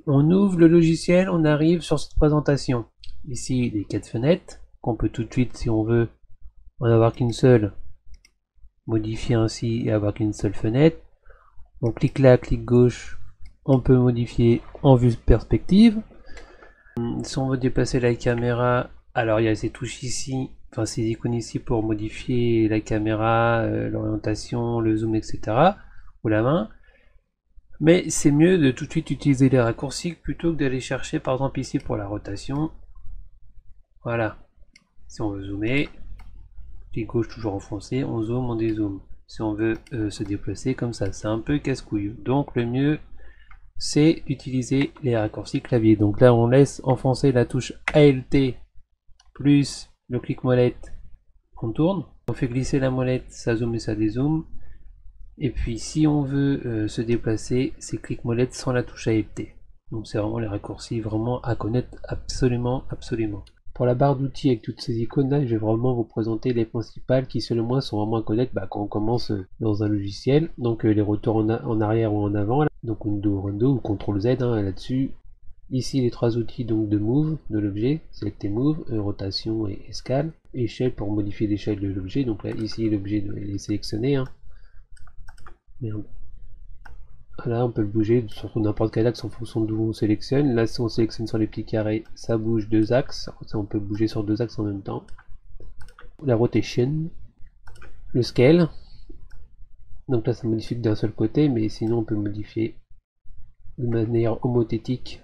On ouvre le logiciel, on arrive sur cette présentation. Ici, les 4 fenêtres, qu'on peut tout de suite, si on veut, en avoir qu'une seule, modifier ainsi et avoir qu'une seule fenêtre. On clique là, clic gauche, on peut modifier en vue perspective. Si on veut déplacer la caméra, alors il y a ces touches ici, enfin ces icônes ici pour modifier la caméra, l'orientation, le zoom, etc. ou la main. Mais c'est mieux de tout de suite utiliser les raccourcis plutôt que d'aller chercher par exemple ici pour la rotation. Voilà. Si on veut zoomer, clic gauche toujours enfoncé, on zoome, on dézoome. Si on veut se déplacer comme ça, c'est un peu casse-couille. Donc le mieux c'est d'utiliser les raccourcis clavier. Donc là on laisse enfoncer la touche ALT plus le clic molette, on tourne. On fait glisser la molette, ça zoome et ça dézoome. Et puis si on veut se déplacer, c'est clic molette sans la touche ALT. Donc c'est vraiment les raccourcis vraiment à connaître absolument. Pour la barre d'outils avec toutes ces icônes là, je vais vraiment vous présenter les principales qui selon moi sont vraiment à connaître quand on commence dans un logiciel. Donc les retours en arrière ou en avant, là. Donc undo, undo ou CTRL Z là-dessus. Ici les trois outils donc de move de l'objet, select et move, rotation et escale. Échelle pour modifier l'échelle de l'objet, donc là ici l'objet est sélectionné. Merde. Là on peut le bouger sur n'importe quel axe en fonction d'où on sélectionne. Là si on sélectionne sur les petits carrés, ça bouge deux axes. Ça, on peut bouger sur deux axes en même temps. La rotation, le scale. Donc là ça modifie d'un seul côté, mais sinon on peut modifier de manière homothétique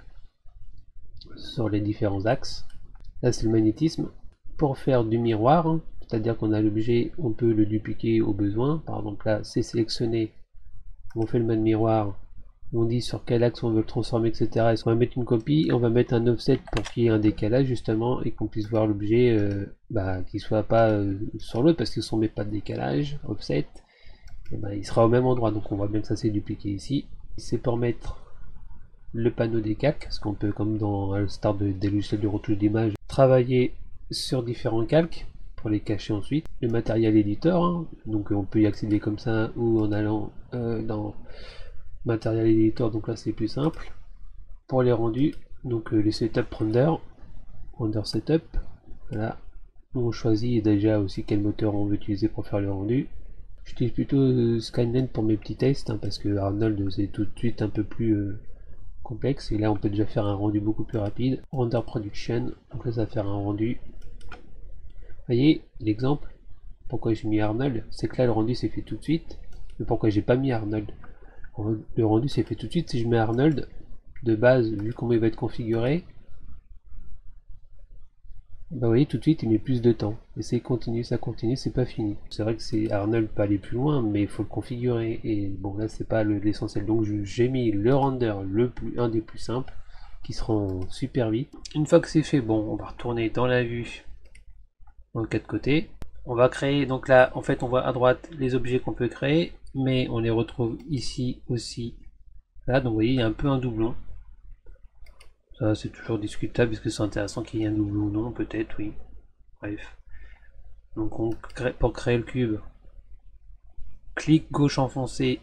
sur les différents axes. Là c'est le magnétisme. Pour faire du miroir, c'est-à-dire qu'on a l'objet, on peut le dupliquer au besoin. Par exemple là c'est sélectionné, on fait le mode miroir, on dit sur quel axe on veut le transformer, etc. Est-ce qu'on va mettre une copie et on va mettre un offset pour qu'il y ait un décalage justement et qu'on puisse voir l'objet qui soit pas sur l'autre, parce que si on met pas de décalage, offset, et il sera au même endroit. Donc on voit bien que ça s'est dupliqué ici. C'est pour mettre le panneau des calques, parce qu'on peut, comme dans le start des logiciels de retouche d'image, travailler sur différents calques pour les cacher ensuite. Le matériel éditeur, donc on peut y accéder comme ça ou en allant dans matériel éditeur, donc là c'est plus simple. Pour les rendus, donc les setup render setup, voilà, on choisit déjà aussi quel moteur on veut utiliser pour faire le rendu. J'utilise plutôt Skynet pour mes petits tests, parce que Arnold c'est tout de suite un peu plus complexe, et là on peut déjà faire un rendu beaucoup plus rapide. Render production, donc là ça va faire un rendu. Vous voyez l'exemple, pourquoi j'ai mis Arnold, c'est que là le rendu s'est fait tout de suite, mais pourquoi j'ai pas mis Arnold, le rendu s'est fait tout de suite. Si je mets Arnold de base, vu comment il va être configuré, vous voyez tout de suite il met plus de temps, et ça continue, c'est pas fini. C'est vrai que c'est Arnold peut aller plus loin, mais il faut le configurer, et bon là c'est pas l'essentiel. Donc j'ai mis le render un des plus simples, qui se rend super vite. Une fois que c'est fait, bon, on va retourner dans la vue dans le 4 côtés. On va créer, donc là en fait on voit à droite les objets qu'on peut créer, mais on les retrouve ici aussi. Là donc vous voyez il y a un peu un doublon. Ça c'est toujours discutable, est-ce que c'est intéressant qu'il y ait un doublon ou non, peut-être, oui. Bref. Donc pour créer le cube, clic gauche enfoncé,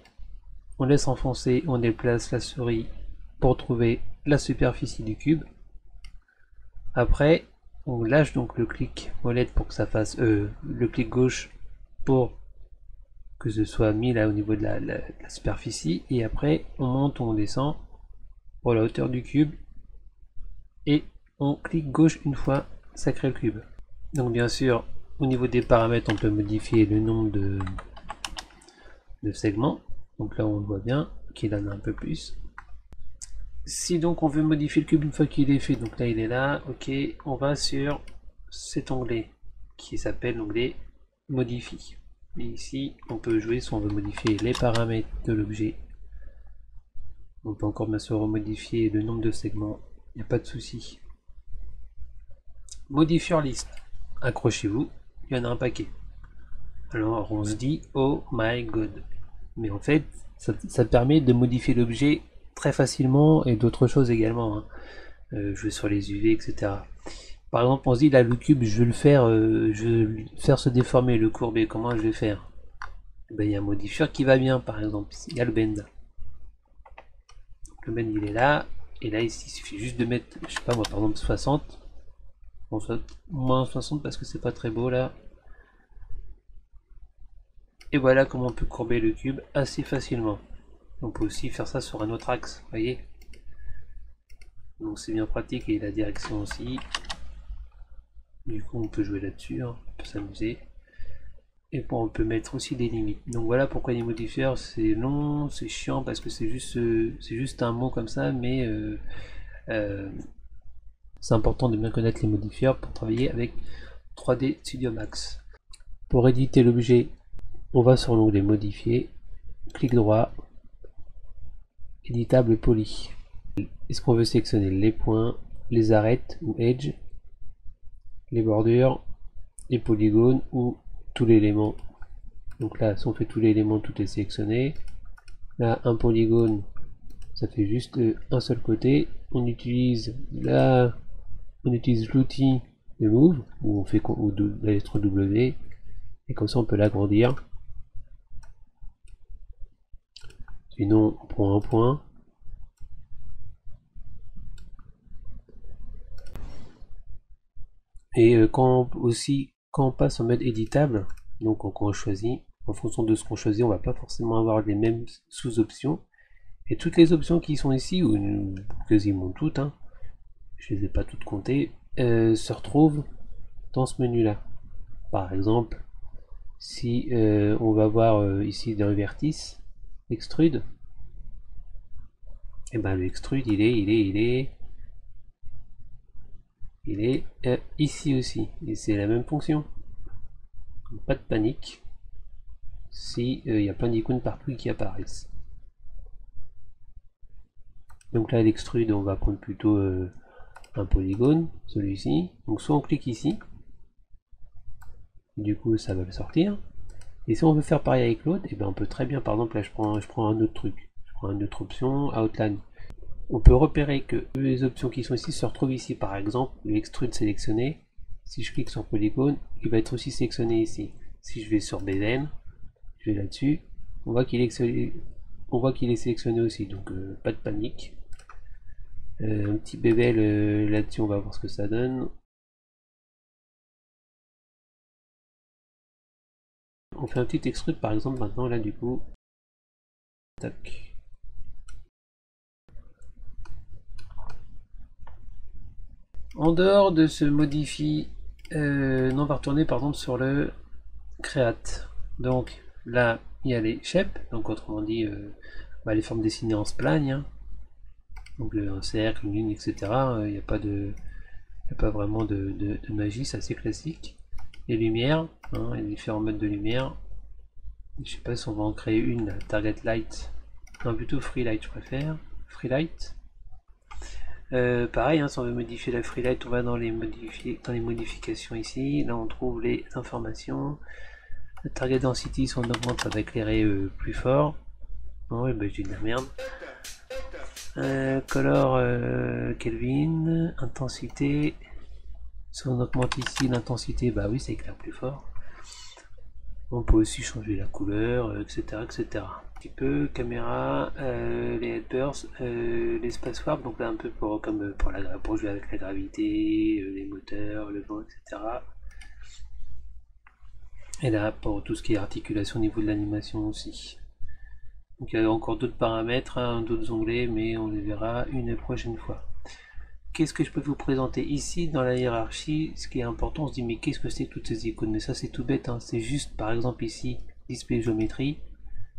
on laisse enfoncer, on déplace la souris pour trouver la superficie du cube. Après, on lâche donc le clic molette pour que ça fasse le clic gauche pour que ce soit mis là au niveau de la superficie, et après on monte ou on descend pour la hauteur du cube, et on clique gauche une fois, ça crée le cube. Donc bien sûr au niveau des paramètres on peut modifier le nombre de segments, donc là on le voit bien qu'il en a un peu plus. Si donc on veut modifier le cube une fois qu'il est fait, donc là il est là, ok, on va sur cet onglet qui s'appelle l'onglet modifie. Et ici on peut jouer si on veut modifier les paramètres de l'objet. On peut encore bien sûr remodifier le nombre de segments, il n'y a pas de souci. Modifier liste, accrochez-vous, il y en a un paquet. Alors on se dit oh my god, mais en fait ça permet de modifier l'objet très facilement, et d'autres choses également. Jouer sur les UV, etc. Par exemple on se dit là le cube je veux le faire, se déformer, le courber, comment je vais faire? Il y a un modifieur qui va bien, par exemple il y a le bend. Donc, le bend il est là, Et là ici il suffit juste de mettre, je sais pas moi, par exemple 60. Bon, moins 60 parce que c'est pas très beau là. Et voilà comment on peut courber le cube assez facilement. On peut aussi faire ça sur un autre axe, vous voyez. Donc c'est bien pratique, et la direction aussi. Du coup on peut jouer là-dessus, hein, on peut s'amuser. Et bon, on peut mettre aussi des limites. Donc voilà pourquoi les modifieurs c'est long, c'est chiant parce que c'est juste un mot comme ça, mais euh, c'est important de bien connaître les modifieurs pour travailler avec 3D Studio Max. Pour éditer l'objet, on va sur l'onglet modifier, clic droit, éditable poli. Est-ce qu'on veut sélectionner les points, les arêtes ou edge, les bordures, les polygones ou tout l'élément? Donc là, si on fait tout l'élément, tout est sélectionné. Là, un polygone, ça fait juste un seul côté. On utilise l'outil de move, où on fait la lettre W, et comme ça on peut l'agrandir. Sinon, on prend un point. Et quand on passe en mode éditable, donc quand on choisit, en fonction de ce qu'on choisit, on va pas forcément avoir les mêmes sous-options. Et toutes les options qui sont ici, ou quasiment toutes, hein, je les ai pas toutes comptées, se retrouvent dans ce menu-là. Par exemple, si on va voir ici dans le vertice, extrude, et ben le extrude il est ici aussi, et c'est la même fonction. Donc, pas de panique si il y a plein d'icônes partout qui apparaissent. Donc là l'extrude, on va prendre plutôt un polygone, celui-ci. Donc soit on clique ici, du coup ça va le sortir. Et si on veut faire pareil avec l'autre, et ben on peut très bien, par exemple là je prends un autre truc, je prends une autre option, outline. On peut repérer que les options qui sont ici se retrouvent ici, par exemple l'extrude sélectionné. Si je clique sur polygone, il va être aussi sélectionné ici. Si je vais sur Bevel, je vais là-dessus, on voit qu'il est sélectionné aussi, donc pas de panique. Un petit Bevel là-dessus, on va voir ce que ça donne. On fait un petit extrude par exemple maintenant là du coup. Tac. En dehors de ce modifie, on va retourner par exemple sur le create. Donc là il y a les shapes, donc autrement dit les formes dessinées en spline, hein. Donc un cercle, une ligne, etc. Il n'y a pas vraiment de magie, c'est assez classique. Les lumières, hein, il y a différents modes de lumière. Je sais pas si on va en créer une, la target light. Non, plutôt free light, je préfère. Free light. Pareil, hein, si on veut modifier la free light, on va dans les modifications ici. Là, on trouve les informations. La target density, si on augmente, ça va éclairer plus fort. Oh, oui, bah, je dis de la merde. Color Kelvin, intensité. Si on augmente ici l'intensité, bah oui, ça éclaire plus fort. On peut aussi changer la couleur, etc., etc. Un petit peu caméra, les headbursts, l'espace warp, donc là un peu pour jouer avec la gravité, les moteurs, le vent, etc. Et là pour tout ce qui est articulation au niveau de l'animation aussi. Donc il y a encore d'autres paramètres, hein, d'autres onglets, mais on les verra une prochaine fois. Qu'est-ce que je peux vous présenter ici dans la hiérarchie? Ce qui est important, on se dit mais qu'est-ce que c'est que toutes ces icônes? Mais ça c'est tout bête, hein. C'est juste par exemple ici, display géométrie.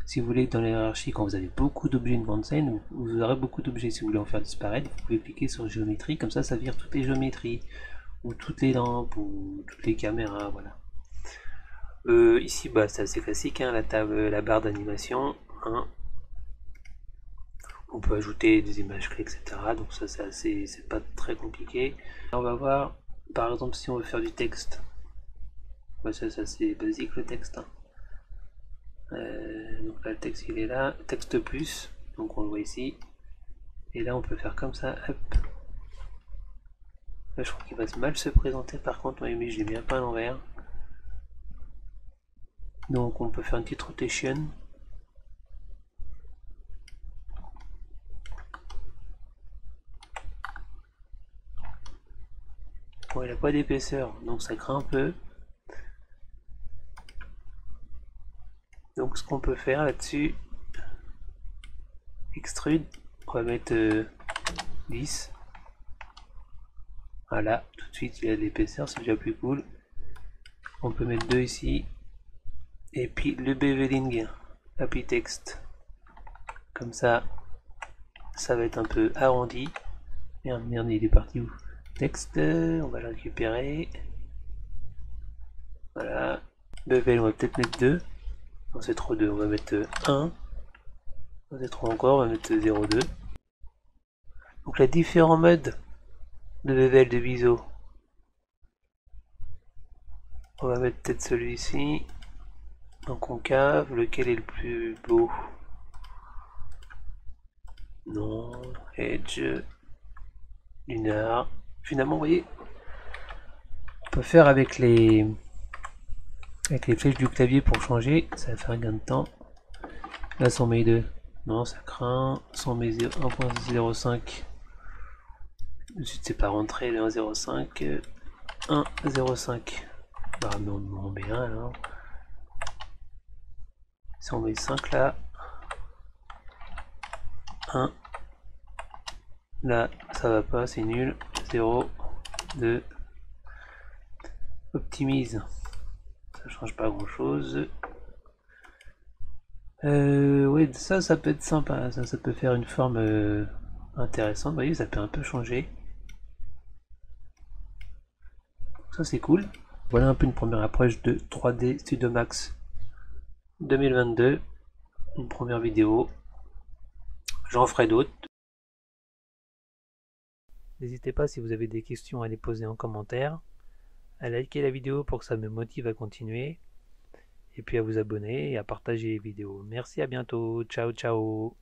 Si vous voulez, dans la hiérarchie, quand vous avez beaucoup d'objets devant scène, vous aurez beaucoup d'objets. Si vous voulez en faire disparaître, vous pouvez cliquer sur géométrie, comme ça vire toutes les géométries, ou toutes les lampes, ou toutes les caméras, voilà. Ici, bah, c'est assez classique, hein, la barre d'animation, hein. On peut ajouter des images clés, etc. Donc ça c'est pas très compliqué. On va voir, par exemple, si on veut faire du texte. Bah, ça c'est basique le texte, hein. Donc là le texte il est là, texte plus, donc on le voit ici. Et là on peut faire comme ça, hop. Là je crois qu'il va mal se présenter par contre, mais je l'ai bien pas à l'envers. Donc on peut faire une petite rotation. Bon, il n'a pas d'épaisseur, donc ça craint un peu. Donc ce qu'on peut faire là-dessus, extrude, on va mettre 10. Voilà, tout de suite il y a de l'épaisseur, c'est déjà plus cool. On peut mettre 2 ici. Et puis le beveling, happy text. Comme ça va être un peu arrondi. Merde, il est parti où? Texte, on va le récupérer. Voilà. Bevel, on va peut-être mettre 2. Non, c'est trop 2, on va mettre 1. C'est trop encore, on va mettre 0,2. Donc les différents modes de bevel de biseau. On va mettre peut-être celui-ci en concave, lequel est le plus beau? Non, Edge, Lunar. Finalement, vous voyez, on peut faire avec les flèches du clavier pour changer, ça va faire un gain de temps. Là, si on met 2, non, ça craint. Si on met 1.05, ensuite c'est pas rentré le 1.05, 1.05. Bah, mais on met 1 alors. Si on met 5 là, 1, là ça va pas, c'est nul, 0, 2, optimise, ça change pas grand chose. Oui, ça peut être sympa, ça peut faire une forme intéressante, vous voyez, ça peut un peu changer. Ça c'est cool. Voilà un peu une première approche de 3D Studio Max 2022, une première vidéo. J'en ferai d'autres. N'hésitez pas, si vous avez des questions, à les poser en commentaire, à liker la vidéo pour que ça me motive à continuer, et puis à vous abonner et à partager les vidéos. Merci, à bientôt, ciao ciao.